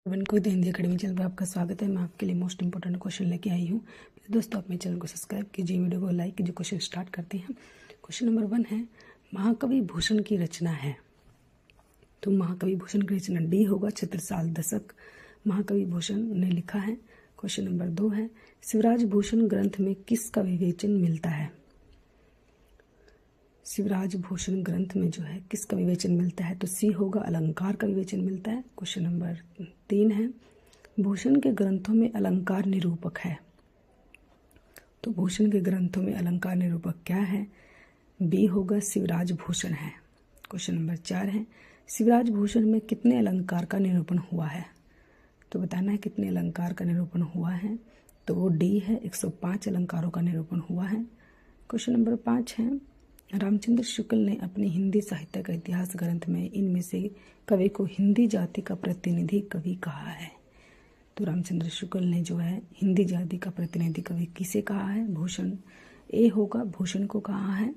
One को Hindi academy channel पर आपका स्वागत है। मैं आपके लिए मोस्ट इंपॉर्टेंट क्वेश्चन लेके आई हूँ। दोस्तों, आप मेरे चैनल को सब्सक्राइब कीजिए, वीडियो को लाइक कीजिए। क्वेश्चन स्टार्ट करते हैं। क्वेश्चन नंबर 1 है, महाकवि भूषण की रचना है। तो महाकवि भूषण की रचना डी होगा, छत्रसाल दशक महाकवि भूषण ने लिखा है। क्वेश्चन नंबर 2 है, शिवराज भूषण ग्रंथ में किसका विवेचन मिलता है। शिवराज भूषण ग्रंथ में जो है किसका विवेचन मिलता है, तो सी होगा, अलंकार का विवेचन मिलता है। क्वेश्चन नंबर 3 है, भूषण के ग्रंथों में अलंकार निरूपक है। तो भूषण के ग्रंथों में अलंकार निरूपक क्या है, बी होगा, शिवराज भूषण है। क्वेश्चन नंबर 4 है, शिवराज भूषण में कितने अलंकार का निरूपण हुआ है। तो बताना है कितने अलंकार का निरूपण हुआ है, तो वो डी है, 105 अलंकारों का निरूपण हुआ है। क्वेश्चन नंबर 5 है, रामचंद्र शुक्ल ने अपनी हिंदी साहित्य का इतिहास ग्रंथ में इनमें से कवि को हिंदी जाति का प्रतिनिधि कवि कहा है। तो रामचंद्र शुक्ल ने जो है हिंदी जाति का प्रतिनिधि कवि किसे कहा है, भूषण। ए होगा, भूषण को कहा है,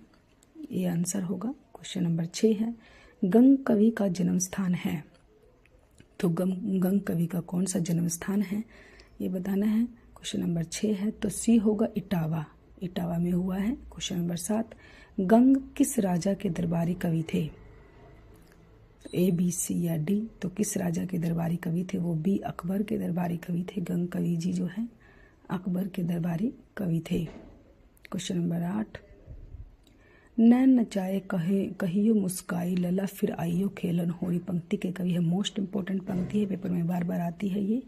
ये आंसर होगा। क्वेश्चन नंबर 6 है, गंग कवि का जन्म स्थान है। तो गंग कवि का कौन सा जन्म स्थान है, ये बताना है। क्वेश्चन नंबर 6 है, तो सी होगा, इटावा। इटावा में हुआ है। क्वेश्चन नंबर 7, गंग किस राजा के दरबारी कवि थे। ए, बी, सी या डी। तो किस राजा के दरबारी कवि थे, वो बी, अकबर के दरबारी कवि थे। गंग कवि जी जो है अकबर के दरबारी कवि थे। क्वेश्चन नंबर 8, नैन नचाए कहियो मुस्काई लला फिर आइयो खेलन होरी पंक्ति के कवि है। मोस्ट इंपॉर्टेंट पंक्ति है, पेपर में बार बार आती है ये,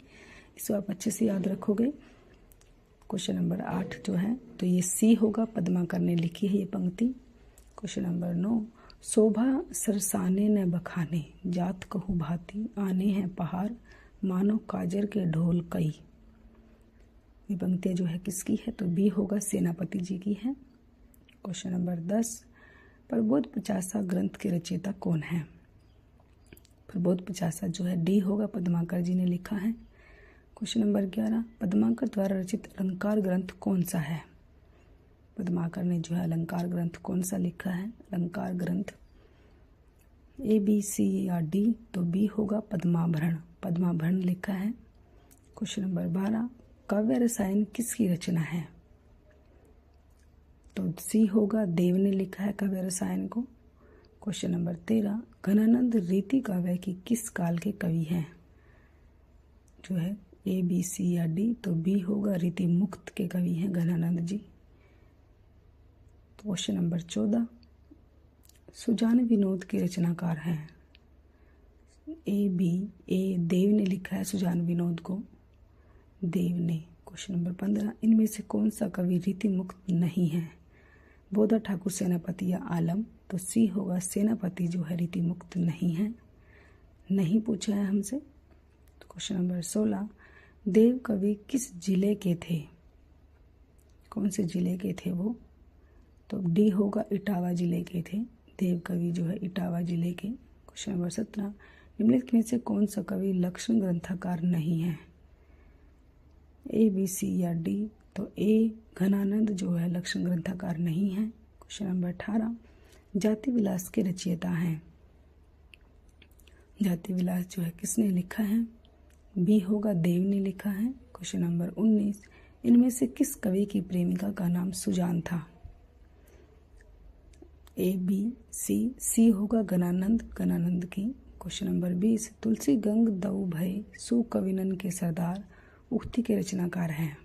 इसको आप अच्छे से याद रखोगे। क्वेश्चन नंबर 8 जो है तो ये सी होगा, पद्माकर ने लिखी है ये पंक्ति। क्वेश्चन नंबर 9, शोभा सरसाने न बखाने जात कहू भांति आने हैं पहाड़ मानो काजर के ढोल कई। ये पंक्तियाँ जो है किसकी है, तो बी होगा, सेनापति जी की है। क्वेश्चन नंबर 10, प्रबोध पिचासा ग्रंथ के रचयिता कौन है। प्रबोध पिचासा जो है डी होगा, पद्माकर जी ने लिखा है। क्वेश्चन नंबर 11, पद्माकर द्वारा रचित अलंकार ग्रंथ कौन सा है। पद्माकर ने जो है अलंकार ग्रंथ कौन सा लिखा है, अलंकार ग्रंथ। ए, बी, सी या डी। तो बी होगा, पद्माभरण। पद्माभरण लिखा है। क्वेश्चन नंबर 12, काव्य रसायन किसकी रचना है। तो सी होगा, देव ने लिखा है काव्य रसायन को। क्वेश्चन नंबर 13, घनानंद रीति काव्य की किस काल के कवि हैं। जो है ए, बी, सी या डी। तो बी होगा, रीति मुक्त के कवि हैं घनानंद जी। क्वेश्चन नंबर 14, सुजान विनोद के रचनाकार हैं। ए, बी। ए, देव ने लिखा है सुजान विनोद को, देव ने। क्वेश्चन नंबर 15, इनमें से कौन सा कवि रीति मुक्त नहीं है, बोधा ठाकुर, सेनापति या आलम। तो सी होगा, सेनापति जो है रीति मुक्त नहीं है, नहीं पूछा है हमसे। क्वेश्चन नंबर 16, देव कवि किस जिले के थे, कौन से जिले के थे वो। तो डी होगा, इटावा जिले के थे देव कवि जो है, इटावा जिले के। क्वेश्चन नंबर 17, निम्नलिखित में से कौन सा कवि लक्षण ग्रंथकार नहीं है। ए, बी, सी या डी। तो ए, घनानंद जो है लक्षण ग्रंथकार नहीं है। क्वेश्चन नंबर 18, जाति विलास के रचयिता हैं। जाति विलास जो है किसने लिखा है, बी होगा, देव ने लिखा है। क्वेश्चन नंबर 19, इनमें से किस कवि की प्रेमिका का नाम सुजान था। ए, बी, सी। सी होगा, घनानंद, घनानंद की। क्वेश्चन नंबर 20, तुलसी गंग दऊ भय सुकविनन के सरदार उक्ति के रचनाकार हैं।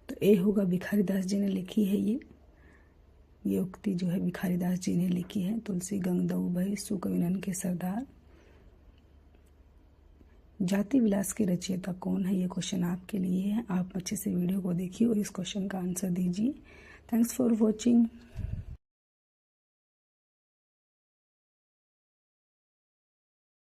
तो ए होगा, भिखारी दास जी ने लिखी है ये उक्ति जो है भिखारी दास जी ने लिखी है, तुलसी गंग दऊ भय सुकविनन के सरदार। जाति विलास के रचयिता कौन है, ये क्वेश्चन आपके लिए है। आप अच्छे से वीडियो को देखिए और इस क्वेश्चन का आंसर दीजिए। Thanks for watching.